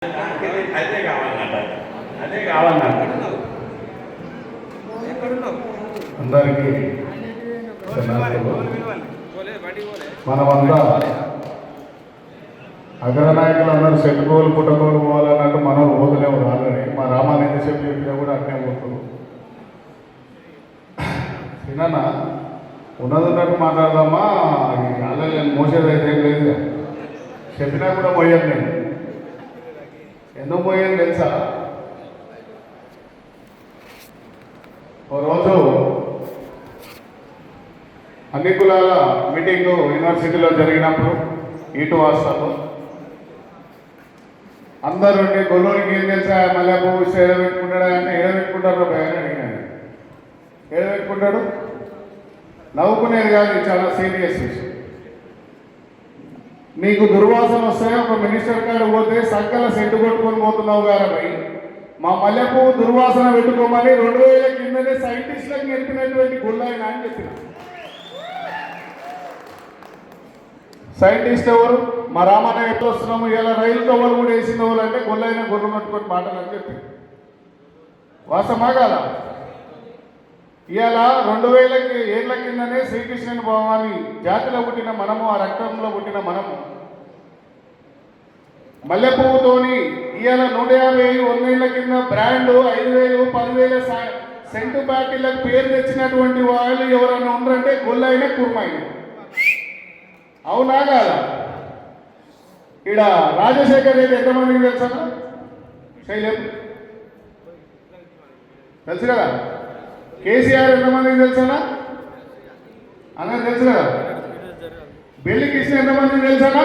అదే కావాలన్నట అదే కావాలన్నట అందరికీ మనమంతా అగ్రనాయకులు అందరూ చెట్టుకోలు పుట్టకోలు పోవాలన్నట్టు మనం పోతలేము రాలని మా రామాన్ని ఎంతసేపు చెప్పినా కూడా అట్నే పోతుంది. తినన్నా ఉన్నదన్నట్టు మాట్లాడదామా, అలా నేను మోసేది అయితే ఏం లేదు. చెప్పినా కూడా పోయాను నేను. ఎందుకు పోయాను తెలుసా? ఓ రోజు అన్ని కులాల మీటింగు యూనివర్సిటీలో జరిగినప్పుడు ఈటు వాస్తవం అందరూ గొల్లూరికి ఏం తెలుసా, మళ్ళీ పువ్వు ఏడబెట్టుకుంటాడా అంటే ఏడబెట్టుకుంటారు భయాన్ని అడిగినాను. ఏడబెట్టుకుంటాడు నవ్వుకునేది కాదు, చాలా సీరియస్ విషయం. నీకు దుర్వాసన వస్తే ఒక మినిస్టర్ కాడ పోతే సంకల సెంటు కొట్టుకొని పోతున్నావు గారని మా మల్లెపు దుర్వాసన పెట్టుకోమని 2000 కిందనే సైంటిస్టులకు నేర్పినటువంటి గుళ్ళాయన అని చెప్పిన. సైంటిస్ట్ ఎవరు? మా రామన్న ఎట్లా వస్తున్నాము, ఇలా రైలు కవ్వలు కూడా వేసిన వాళ్ళు అంటే గొల్లైన గుర్రు పట్టుకొని మాటలు అని చెప్పి వాసమా కాదా? ఇవాళ 2000 ఏళ్ల కిందనే శ్రీకృష్ణుని భగవాని జాతిలో పుట్టిన మనము, ఆ రక్తంలో పుట్టిన మనము మల్లె పువ్వుతోని ఇవాళ 150 100 కింద బ్రాండ్ 5000 10,000 సెంటు బాటిళ్లకు పేరు తెచ్చినటువంటి వాళ్ళు ఎవరైనా ఉన్నారంటే గొల్లైన కుర్మాయిన. అవునా కాదా? ఇక్కడ రాజశేఖర్ రెడ్డి ఎంతమందికి తెలుసా? శైలం తెలుసు కదా? కేసీఆర్ ఎంతమందికి తెలుసానా? అందరికి తెలుసు కదా? బెల్లి కృష్ణ ఎంతమందికి తెలుసానా?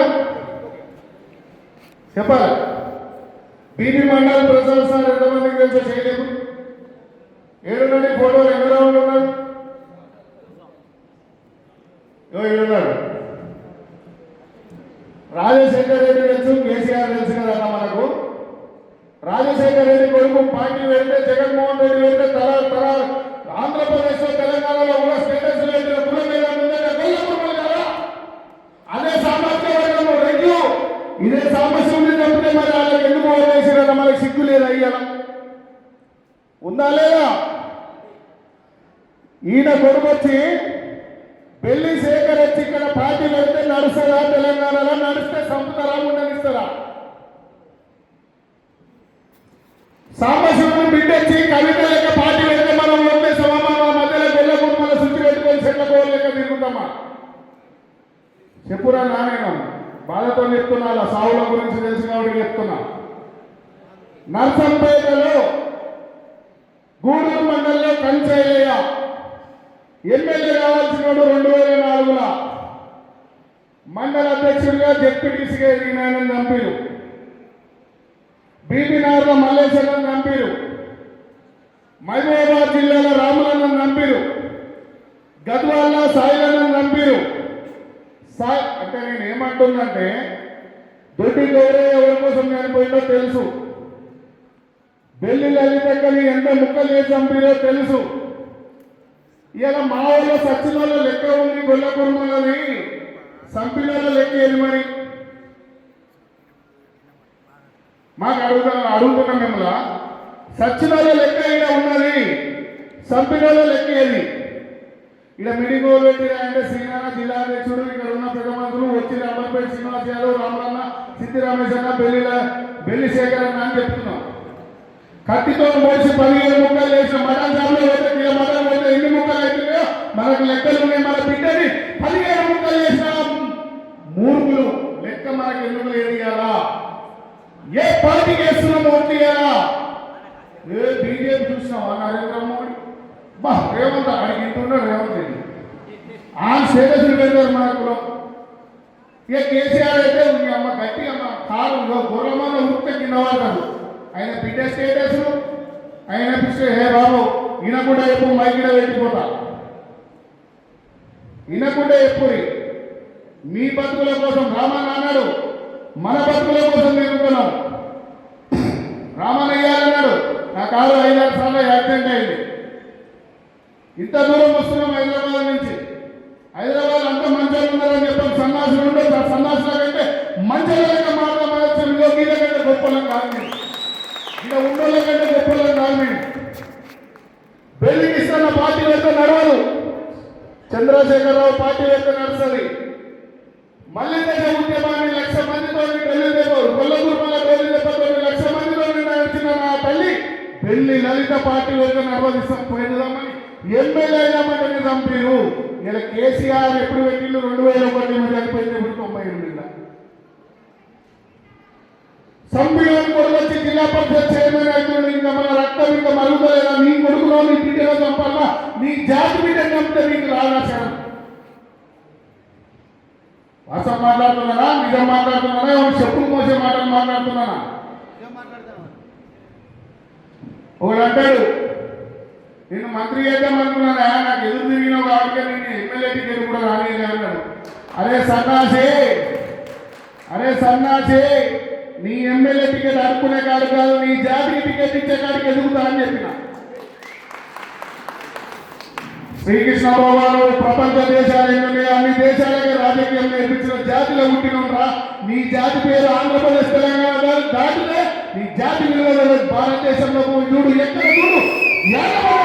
చెప్పాలి. బీబీ మండల్ ప్రసాద్ సార్ ఎంతమందికి తెలుసా? చేయలేదు. ఏడున్నాడు ఫోటోలు ఎన్నో ఉన్నారు? ఏడున్నాడు. రాజశేఖర్ రెడ్డి తెలుసు, కేసీఆర్ తెలుసు కదా మనకు. రాజశేఖర్ రెడ్డి కొడుకు పార్టీ వెళ్తే, జగన్మోహన్ రెడ్డి వెళ్తే తర ఆంధ్రప్రదేశ్ లో తెలంగాణలో కూడా స్టేటస్ పెట్టిన కులం కదా. అదే సామాజిక వర్గం రెడ్లు ఇదే సమస్య ఉంది తప్పితే మరి వాళ్ళకి ఎందుకు ఓటేసిరట? మనకి సిగ్గు లేదా? అయ్యాల ఉందా లేదా? ఈయన కొడుకు వచ్చి బెల్లి శేఖర్ వచ్చి ఇక్కడ పార్టీ పెడితే నడుస్తుందా? తెలంగాణలో నడిస్తే సంపుతారా, ఉండనిస్తారా? సాంబశివుని బిడ్డొచ్చి కవిత లెక్క పార్టీ పెడితే మనం ఉంటే సమాన మధ్యలో గొల్ల కుటుంబాల శుద్ధి పెట్టుకొని చెట్లకోవాలి లెక్క తిరుగుతామా? చెప్పురా నానేను బాధతో చెప్తున్నా, అలా సావుల గురించి తెలిసి కాబట్టి చెప్తున్నా. నర్సంపేటలో గూడూరు మండలంలో కంచయ్య ఎమ్మెల్యే కావాల్సిన 2004లో మండల అధ్యక్షుడిగా జెడ్పీటీసీగా ఎదిగినాయని చంపారు. బీబీనగర్లో మల్లేశ్వరం చంపారు. మహబూబాబాద్ జిల్లాలో రాములన్న చంపారు. గద్వాల్లో సాయిలన్న చంపారు. అంటే నేను ఏమంటుందంటే, దొడ్డి గౌరవ ఎవరి కోసం చనిపోయిందో తెలుసు. బెల్లి లలితక్కని ఎంత ముక్కలు చేసి చంపారో తెలుసు. ఇలా మా ఊళ్ళో సచ్చినోళ్ళ లెక్క ఉంది, గొల్ల కుర్మలని చంపినోళ్ళ లెక్క ఏది మరి? మాకు అడుగుతున్నాం మిమ్మల్ని, సచ్చినోళ్ళ లెక్క ఇక్కడ ఉన్నది, చంపినోళ్ళ లెక్క ఏది? ఇక్కడ మిడిగోలు పెట్టి అంటే శ్రీనారాయణ జిల్లా అధ్యక్షుడు, ఇక్కడ ఉన్న పెద్ద మంత్రులు వచ్చి అమర్పేట శ్రీనివాస్ యాదవ్, రామలన్న, సిద్ధి రమేశన్న, బెల్లి శేఖరన్న అని చెప్తున్నాం. కత్తితో పోసి 15 ముక్కలు వేసిన మటన్ షాప్లో పోతే కిలో మటన్ పోతే ఎన్ని ముక్కలు అవుతున్నాయో మనకు లెక్కలు ఉన్నాయి. మన బిడ్డని 17 ముక్కలు వేసిన మూర్ఖులు లెక్క మనకు ఎందుకు లేదు? ఇవ్వాలా ఏ పార్టీకి వేస్తున్నాం ఓట్లు ఇవ్వాలా? ఏ బీజేపీ చూసినావా? నరేంద్ర మోడీ బా రేవంత్ అడిగి ఇంటున్నాడు. రేవంత్ రెడ్డి ఆ స్టేటస్లు పెడతారు మనకు. ఇక కేసీఆర్ అయితే అమ్మ గట్టి అమ్మ కారు గుర్రమన్న ఉత్త కింద వాడతాడు. ఆయన బిడ్డ స్టేటస్ ఆయన పిస్తే హే బాబు ఈయనకుండా ఎప్పుడు మైకిడ పెట్టిపోతా, ఈయనకుండా ఎప్పుడు మీ బతుకుల కోసం రామన్న అన్నాడు, మన బతుకుల కోసం తిరుగుతున్నాం. రామన్న ఇయ్యాలన్నాడు, నా కారు 5-6 సార్లు యాక్సిడెంట్ అయింది. ఇంత దూరం వస్తున్నాం హైదరాబాద్ నుంచి. హైదరాబాద్ అంతా మంచిగా ఉన్నారని చెప్పాం. సన్నాసులు ఉంటే సన్నాసుల కంటే మంచిగా మాట్లాడమని ఇగో గీత కంటే గొప్పలం కాదు మేము, ఇలా ఉండోళ్ళ కంటే గొప్పలం కాదు మేము. బెల్లికి ఇస్తున్న పార్టీ వెళ్తే నడవదు, చంద్రశేఖరరావు పార్టీ వెళ్తే నడుస్తుంది. మళ్ళీ దేశ ఉద్యమాన్ని 1,00,000 మందితో ఢిల్లీ తెపోరు, కొల్లగురుమల ఢిల్లీ తెప్పతో 1,00,000 మందితో నడిచిన నా తల్లి బెల్లి లలిత పార్టీ వెళ్తే నడవదిస్తాం పోయిందామని ఎమ్మెల్యే అయినామంటే చంపారు. ఇలా కేసీఆర్ ఎప్పుడు పెట్టిండు 2001 చనిపోయింది, ఇప్పుడు 98. సంబిలోని కొడుకు వచ్చి జిల్లా పరిషత్ చైర్మన్ అవుతుంది. ఇంకా మన రక్తం ఇంకా మరుగుతలేదా? నీ కొడుకులో నీ బిడ్డలో చంపాలా, నీ జాతి బిడ్డ చంపితే నీకు రాగాశాను. వాసం మాట్లాడుతున్నానా, నిజం మాట్లాడుతున్నానా, చెప్పులు మోసే మాటలు మాట్లాడుతున్నానా? ఒకడు అంటాడు, నేను మంత్రి చేద్దాం అనుకున్నానా, నాకు ఎదురు తిరిగిన కాబట్టి నేను ఎమ్మెల్యే టికెట్ కూడా రానిలే అన్నాడు. అరే సన్నాసి నీ ఎమ్మెల్యే టికెట్ అడుక్కునే కాడు కాదు, నీ జాతికి టికెట్ ఇచ్చే కాడికి ఎదుగుతా అని చెప్పిన. శ్రీకృష్ణ భగవాను ప్రపంచ దేశాలన్నీ అన్ని దేశాలకి రాజకీయం నేర్పించిన జాతిలో పుట్టినరా. నీ జాతి పేరు ఆంధ్రప్రదేశ్ తెలంగాణ దాటితే నీ జాతి విలువలు భారతదేశంలో చూడు, ఎక్కడ చూడు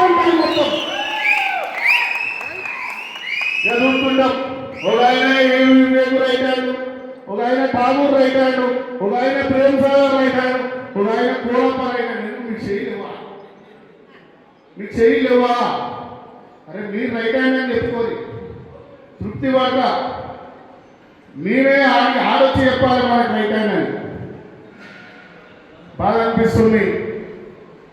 ఉంటాయి మొత్తం చదువుతుంటాం. ఒక ఆయన రైట్ హ్యాండ్, ఒక ఆయన ఠాగూర్ రైట్ హ్యాండ్, ఒక ఆయన ప్రేమ్ సాగర్ రైట్ హ్యాండ్, ఒక ఆయన కోలప్ప రైట్ హ్యాండ్. మీకు చేయలేవా? అరే మీరు రైట్ హ్యాండ్ అని చెప్పుకోరు, తృప్తి వాట మీరే ఆడొచ్చి చెప్పాలి మనకు రైట్ హ్యాండ్ అని. బాగా అనిపిస్తుంది.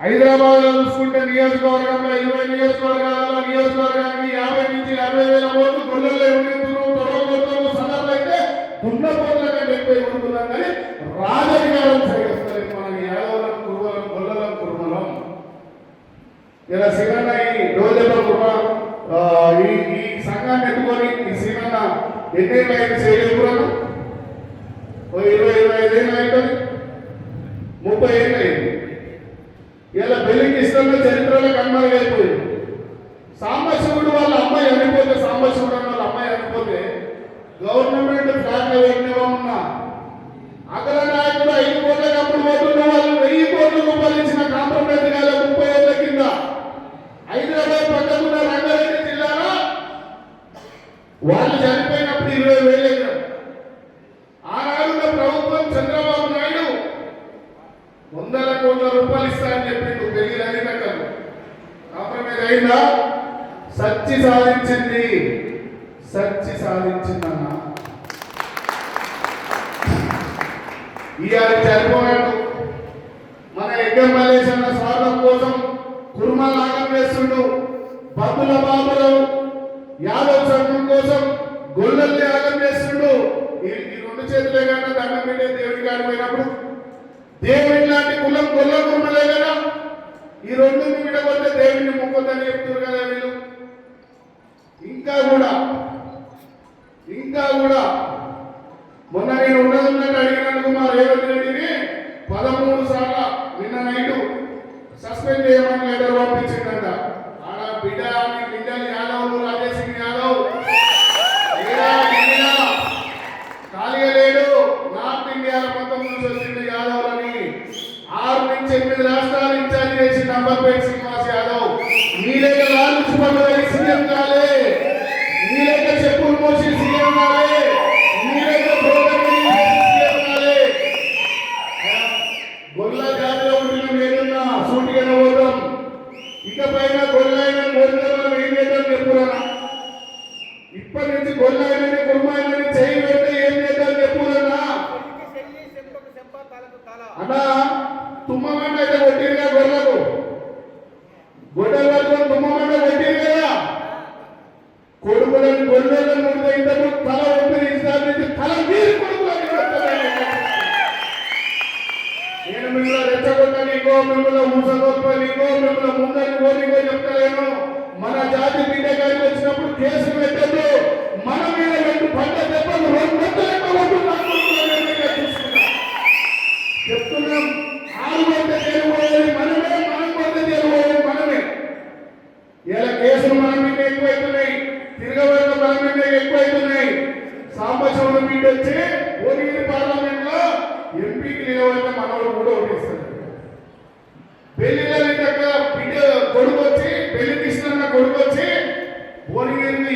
హైదరాబాద్లో చూసుకుంటే నియోజకవర్గంలో 20 నియోజకవర్గాలలో నియోజకవర్గానికి 50 నుంచి 60,000 ఓట్లు గొల్లల్లో ఎవరు తొడగొడతారు. సదర్లు అయితే దున్నపోతుల కంటే ఎక్కువ ఉంటున్నాం. కానీ రాజధికారం సరిగొస్తారు మనకి యాదవులం, కురువలం, గొల్లలం, కురుమలం. ఇలా శ్రీరన్న ఈ రోజుల ఈ సంఘాన్ని ఎత్తుకొని ఈ శ్రీరన్న ఎన్నేళ్ళు అయితే చేయకూడదు, 20-25 ఏళ్ళు అవుతుంది, 30 ఏళ్ళు అయింది. ఇలా బెల్లింగ్ ఇష్టంలో చరిత్రలో కనుమరుగైపోయింది. సాంబశివుడు వాళ్ళ అమ్మాయి అనిపోతే, సాంబశివుడు అన్న వాళ్ళ అమ్మాయి అనిపోతే గవర్నమెంట్ ఫ్లాట్ వేయనివా ఉన్నా అగ్రనాయకుడు 5 కోట్లకు అప్పుడు పోతున్న వాళ్ళు 1000 కోట్ల రూపాయలు ఇచ్చిన కాంప్రమైజ్ కాలే 30 ఏళ్ల కింద. హైదరాబాద్ పక్కకున్న రంగారెడ్డి జిల్లాలో వాళ్ళు చనిపోయినప్పుడు 20,000 ఎకరాలు. ఆనాడున్న ప్రభుత్వం చంద్రబాబు నాయుడు 100 కోట్ల రూపాయలు ఇస్తారని చెప్పిండు. పెళ్లి అధికారులు కాంప్రమైజ్ అయిందా? సచ్చి సాధించిందన్న. ఇవాళ చనిపోయాడు మన ఎగ్గం మల్లేశ్ అన్న స్వార్థం కోసం కుర్మా లాగం వేస్తుండు. బతుల బాబురావు యాదవ్ సంఘం కోసం గొల్లల్ని యాగం చేస్తుండు. ఈ 2 చేతులే కన్నా దండం పెట్టే దేవుడి కాడికి పోయినప్పుడు దేవుడి లాంటి కులం గొల్ల కుర్మలే కదా. ఈ 2ని విడగొట్టే దేవుడిని మొక్కొద్దని చెప్తున్నారు కదా వీళ్ళు. ఇంకా కూడా మొన్న నేను ఉన్నట్టు అడిగినందుకు మా రేవంత్ రెడ్డిని 13 సార్లు నిన్న నైటు సస్పెండ్ చేయమని లెటర్ పంపించిందంట. ఆడ బిడ్డలు యాదవ్, రాజేష్ సింగ్ యాదవ్ ఖాళీగా లేడు. నార్త్ ఇండియాలో మొత్తం నుంచి వచ్చింది యాదవ్లని. 6 నుంచి 8 రాష్ట్రాలు ఇన్ఛార్జ్ చేసి నంబర్పేట శ్రీనివాస్ యాదవ్ మీ లేక లాలుచుపడి సీఎం కాలే, మీ లేక చెప్పులు మోసి సీఎం కాలే, మీ లేక సీఎం కాలే. గొల్ల జాతిలో ఉంటున్న మీరున్నా సూటిగా పోతాం. ఇకపైన గొల్లైన గొల్లలను ఏం చేద్దాం చెప్పురన్నా. ఇప్పటి నుంచి గొల్లైనని కుర్మాయినని చేయి పెడితే ఏం చేద్దాం చెప్పురన్నా. అన్నా తుమ్మమంట అయితే కొట్టిరుగా గొర్రెలకు, గొడ్డల వరకు తుమ్మమంట కొట్టిరు కదా. కొడుకులను గొర్రెలను ముందు ఇంతకు తల ఉపయోగించాలి, తల మీరు కొడుకులని నేను మిమ్మల్ని రెచ్చగొట్టా నీకో, మిమ్మల్ని ఊసగొప్ప నీకో, మిమ్మల్ని ముందని ఓనికో చెప్తాను. మన జాతి బిడ్డ గారికి వచ్చినప్పుడు కేసు పెట్టద్దు. మన మీద 2 పంట దెబ్బలు 2 చెప్తున్నాం. 6 గంట చేరుకోవాలి మనమే, మనం కొంత చేరుకోవాలి మనమే. ఇలా కేసులు మన మీద ఎక్కువైతున్నాయి, తిరగబడిన మన మీద ఎక్కువైతున్నాయి. సాంబశివుడు మీద వచ్చి ఓనిగిరి పార్లమెంట్ లో ఎంపీకి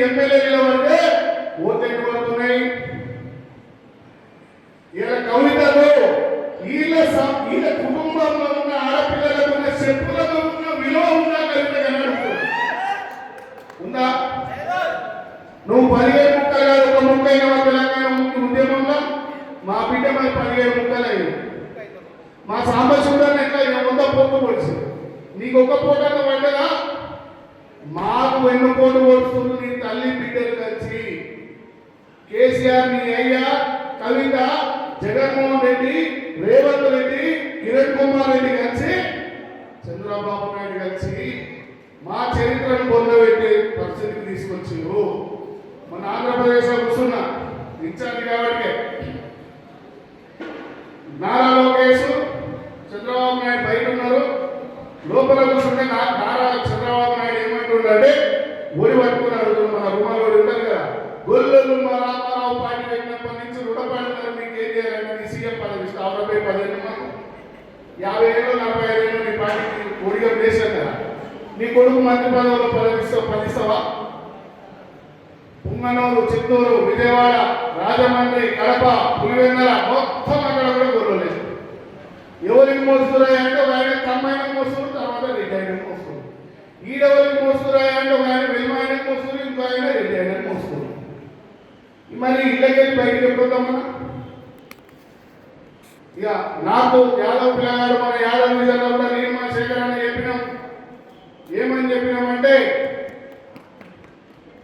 ఎమ్మెల్యే నిలబడితే ఓట్లు ఎన్ని పడుతున్నాయి? ఇలా కవితలు వీళ్ళ కుటుంబంలో ఉన్న ఆడపిల్లలకు ఉన్న చెప్పులకు ఉన్న విలువ ఉందా? కవిత ఉందా? నువ్వు 17 ముక్కలు కాదు, ఒక ముక్కైన తెలంగాణ ఉద్యమంలో మా బిడ్డ మరి 17 ముక్కలు అయింది. మా సాంబశివుడాన్ని ఎట్లా 100 పోట్లు పొడిచి నీకు ఒక పోటన్న పడ్డదా? మాకు వెన్నుపోటు పొడుస్తుంది నీ తల్లి బిడ్డలు కలిసి. కేసీఆర్, నీ అయ్యా, కవిత, జగన్మోహన్ రెడ్డి, రేవంత్ రెడ్డి, కిరణ్ కుమార్ రెడ్డి కలిసి, చంద్రబాబు నాయుడు కలిసి మా చరిత్రను పొందబెట్టే పరిస్థితికి తీసుకొచ్చిండ్రు. మన ఆంధ్రప్రదేశ్లో కూర్చున్నా ఇన్ఛార్జ్ కాబట్టి నారా లోకేష్, చంద్రబాబు నాయుడు బయట ఉన్నారు, లోపల కూర్చుంటే నారా చంద్రబాబు నాయుడు ఏమంటుండే ఓడి పట్టుకుని అడుగుతుంది. మన రూమాలు ఓడి ఉంటారు కదా, గొల్లలు మా రామారావు పార్టీ పెట్టినప్పటి నుంచి రుణపడినారు, మీకు ఏం చేయాలంటే నీ సీఎం పదవి ఇస్తా, 10 మనకు 50 ఏళ్ళు 45 ఏళ్ళు నీ పార్టీకి ఓడిగా చేశాను కదా, నీ కొడుకు మంత్రి పదవిలో పదిస్తావా? పుంగనూరు, చిత్తూరు, విజయవాడ, రాజమండ్రి, కడప, పులివెందుల మొత్తం అక్కడ కూడా గొర్రెలేదు. ఎవరికి మోస్తున్నాయి అంటే ఒక ఆయన కమ్మైన మోస్తున్నారు, తర్వాత రెడ్డి ఆయన మోస్తున్నారు. ఈడెవరికి మోస్తున్నాయి అంటే ఒక ఆయన వెల్మాయన మోస్తున్నారు, ఇంకో ఆయన రెడ్డి ఆయన మోస్తున్నారు. మరి ఇళ్ళకెళ్ళి బయటకు ఎప్పుడుతాం మనం? ఇక నాకు యాదవ్ పిల్లగాడు మన యాదవ్ నిజంగా కూడా నేను మా శేఖర్ అని చెప్పినాం. ఏమని చెప్పినామంటే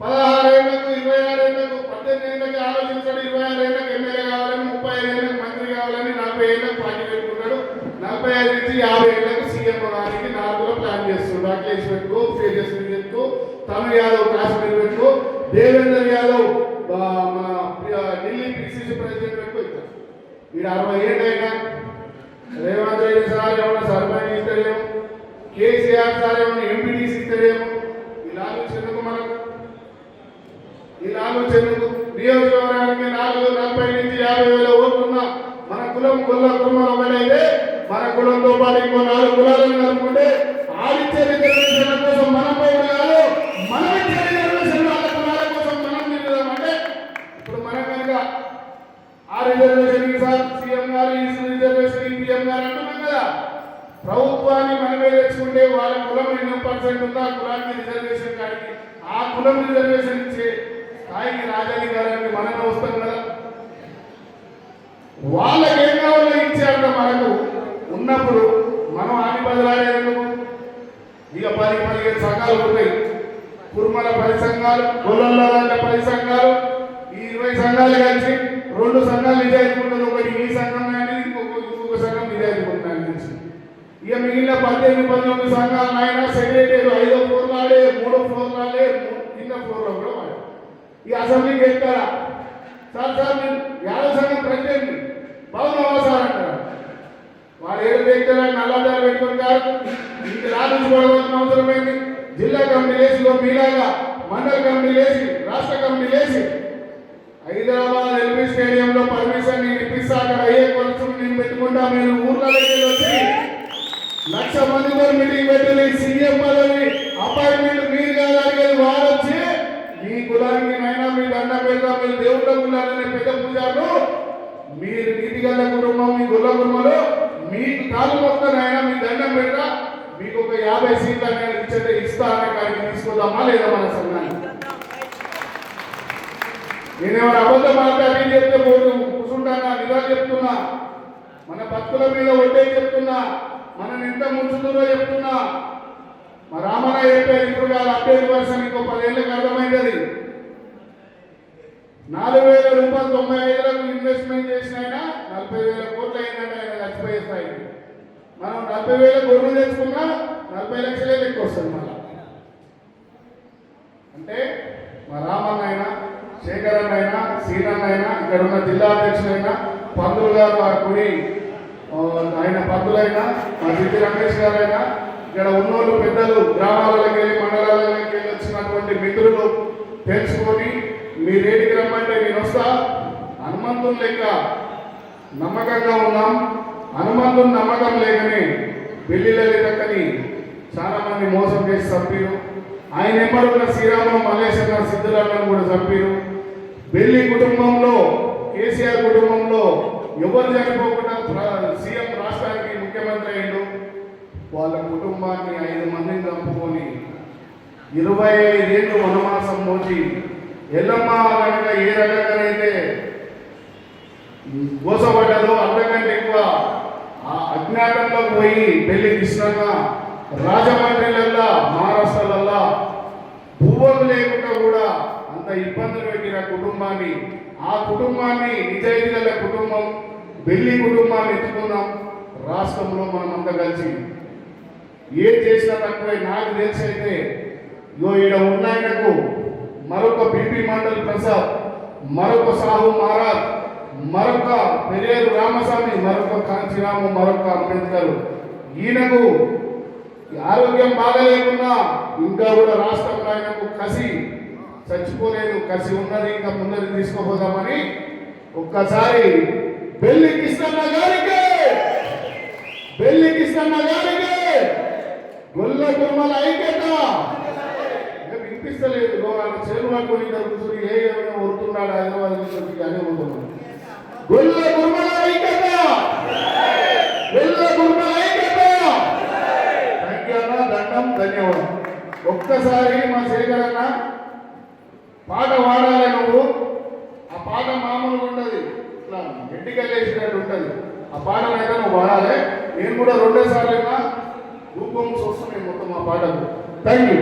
16 ఏళ్లకు 26 ఏళ్లకు 18 ఏళ్ళకి ఆలోచించాడు, 26 ఏళ్ళకి ఎమ్మెల్యే కావాలని, 35 ఏళ్ళకి మంత్రి కావాలని, 40 ఏళ్ళకి పార్టీ పెట్టుకుంటాడు, 45 నుంచి 50 ఏళ్ళకు సీఎం అవడానికి 4లో ప్లాన్ చేస్తున్నాడు. అఖిలేష్ పెట్టుకో, తేజస్వి పెట్టుకో, తమిళ యాదవ్ కాశ్మీర్ పెట్టుకో, దేవేంద్ర యాదవ్ మన ఢిల్లీ పిసిసి ప్రెసిడెంట్ పెట్టుకో. ఇక్కడ 60 ఏళ్ళైనా రేవంత్ రెడ్డి సార్ ఏమన్నా సర్పంచ్ ఇస్తారేమో, కేసీఆర్ సార్ ఏమన్నా ఎంపీటీసీ ఇస్తారేమో. ఇలా ఆలోచనకు మనకు నియోజకవర్గానికి 40 నుంచి 50 వేల ఓట్లున్నా మన కులం కుర్మలు ఒకటైతే మన కులంతో పాటు ఇంకో 4 కులాలను కలుపుకుంటే ఆదిత్య రిజర్వేషన్ల కోసం మనం పోయి కాదు, మనం ఇచ్చే రిజర్వేషన్ వాళ్ళ కులాల కోసం మనం నిలుదామంటే ఇప్పుడు మనం కనుక ఆ రిజర్వేషన్ సార్ సీఎం గారు, ఈ రిజర్వేషన్ పిఎం గారు అంటున్నాం కదా, ప్రభుత్వాన్ని మనమే తెచ్చుకుంటే వాళ్ళ కులం ఎన్నో % ఉందో ఆ కులానికి రిజర్వేషన్ కాడికి ఆ కులం రిజర్వేషన్ ఇచ్చే స్థాయికి రాజాధికారానికి మనమే వస్తాం కదా. వాళ్ళకి ఏం కావాలో ఇచ్చారంట మనకు ఉన్నప్పుడు మనం ఆని బదిలాడేందుకు. ఇక 10-15 సంఘాలు ఉంటాయి. కుర్మల 10 సంఘాలు, గొల్లల 10 సంఘాలు, ఈ 20 సంఘాలు కలిసి 2 సంఘాలు నిజాయితీ ఉంటుంది. ఒకటి ఈ సంఘం కానీ ఇంకొక సంఘం నిజాయితీ ఉంటుంది. ఇక మిగిలిన 18-19 సంఘాలు ఆయన సెక్రటరీ 5వ ఫ్లోర్ లాడే, 3వ ఫ్లోర్ లాడే, కింద ఫ్లోర్లో కూడా వాడు ఈ అసెంబ్లీకి వెళ్తారా సార్ నేను 50 సంఘం ప్రెసిడెంట్ బాగున్నావా సార్ అంటారు. వాడు ఏడు వ్యక్తులు నల్లదారు పెట్టుకుని కాదు, ఇంటి రాజుకోవడం అవసరమైంది. జిల్లా కమిటీ లేచి మీలాగా మండల కమిటీ లేచి రాష్ట్ర కమిటీ లేచి హైదరాబాద్ ఎల్బీ స్టేడియంలో పర్మిషన్ నేను ఇప్పిస్తా, అక్కడ అయ్యే ఖర్చు నేను పెట్టుకుంటా, మీరు ఊర్లలోకి వచ్చి 1,00,000 మందితో మీటింగ్ పెట్టి సీఎం పదవి అపాయింట్మెంట్ మీరు కాదు అడిగేది, వారు వచ్చి మీ కులానికి నైనా మీ దండ పెడతా, మీరు దేవుళ్ళ కులాలనే పెద్ద పూజారు, మీరు నీతిగల్ల కుటుంబం, మీ గుల్ల కుటుంబంలో మీకు కాలు మొక్కనైనా మీ దండం పెడతా, మీకు ఒక 50 సీట్లు అనేది ఇచ్చే ఇస్తా అనే కాడికి తీసుకుందామా లేదా మన సంఘాన్ని? నేనేమైనా అబద్ధం మాట్లాడి చెప్తే కూర్చుంటానా? నిజా చెప్తున్నా, మన భక్తుల మీద ఒట్టే చెప్తున్నా, మనం ఎంత ముంచుతుందో చెప్తున్నా. మా రామన్న చెప్పారు, ఇప్పుడు కాదు అప్డేట్ వర్షన్ ఇంకో 10 ఏళ్ళకి అర్థమైంది. 4,000 రూపాయలు 95లకు ఇన్వెస్ట్మెంట్ చేసిన ఆయన 40,000 కోట్లు అయిందంటే ఆయన చచ్చిపోయే స్థాయికి. మనం 40,000 గొర్రెలు తెచ్చుకున్నా 40 లక్షలే లెక్క వస్తుంది మళ్ళా. అంటే మా రామన్న అయినా, శేఖరన్న అయినా, శ్రీరన్న అయినా, ఇక్కడ ఉన్న జిల్లా అధ్యక్షులైనా, పంతులు గారు ఆ కుడి ఆయన పంతులైనా, మా సిద్ధి రమేష్ గారైనా, ఇక్కడ ఉన్నోళ్ళు పెద్దలు గ్రామాలలోకి వెళ్ళి మండలాలలోకి వెళ్ళి వచ్చినటువంటి మిత్రులు తెలుసుకొని మీరేడికి రమ్మంటే నేను వస్తా. హనుమంతుని లెక్క నమ్మకంగా ఉన్నాం. హనుమంతుని నమ్మకం లేకని పెళ్లిళ్ళని దక్కని చాలా మంది మోసం చేసి చంపారు. ఆయన ఎంబడున్న శ్రీరాములు మల్లేశన్న సిద్ధులను కూడా చంపారు. బెల్లి కుటుంబంలో కేసీఆర్ కుటుంబంలో ఎవరు చనిపోకుండా సీఎం రాష్ట్రానికి ముఖ్యమంత్రి అయ్యిండు. వాళ్ళ కుటుంబాన్ని 5 మందిని చంపుకొని 25 ఏళ్ళు వనవాసం మోచి ఎల్లమ్మ కనుక ఏ రకంగానైతే మోసపడ్డదో అంతకంటే ఎక్కువ ఆ అజ్ఞాతంలోకి పోయి పెళ్లి కృష్ణన్న రాజమండ్రిలల్లా మహారాష్ట్రలల్లా భూములు లేకుండా కూడా అంత ఇబ్బందులు పెట్టిన కుటుంబాన్ని, ఆ కుటుంబాన్ని నిజాయితీ గల కుటుంబం బెల్లి కుటుంబాన్ని ఎత్తుకున్నాం. రాష్ట్రంలో మనం అంతా కలిసి ఏం చేసినా తక్కువే. నాకు తెలిసి అయితే ఈడ ఉన్నాయనకు మరొక బీపీ మండల్ ప్రసాద్, మరొక సాహు మహారాజ్, మరొక పెరేరు రామస్వామి, మరొక కాంచీరాము, మరొక అంబేద్కర్. ఈయనకు ఆరోగ్యం బాగలేకున్నా ఇంకా కూడా రాష్ట్రంలో ఆయనకు కసి చచ్చిపోలేదు, కసి ఉన్నది, ఇంకా ముందరికి తీసుకుపోదామని ఒక్కసారి బెల్లి కృష్ణన్న గారికి, బెల్లి కృష్ణన్న గారికి గొల్ల కుర్మల ఐక్యత వినిపిస్తలేదు. చేరు పట్టుకొని కూర్చొని ఏ వరుతున్నాడు హైదరాబాద్ నుంచి అనే ఉంటుంది. గొల్ల కుర్మల ఐక్యత, గొల్ల కుర్మల ఐక్యత. దండం, ధన్యవాదం. ఒక్కసారి మా శేఖర్ అన్న పాట పాడాలి. నువ్వు ఆ పాట మామూలుగా ఉంటుంది, ఇట్లా గట్టికెళ్ళేసినట్టు ఉంటుంది. ఆ పాటను అయితే నువ్వు పాడాలి. నేను కూడా 2 సార్లు రూపం చూస్తున్నాను మొత్తం ఆ పాటకు. Thank you.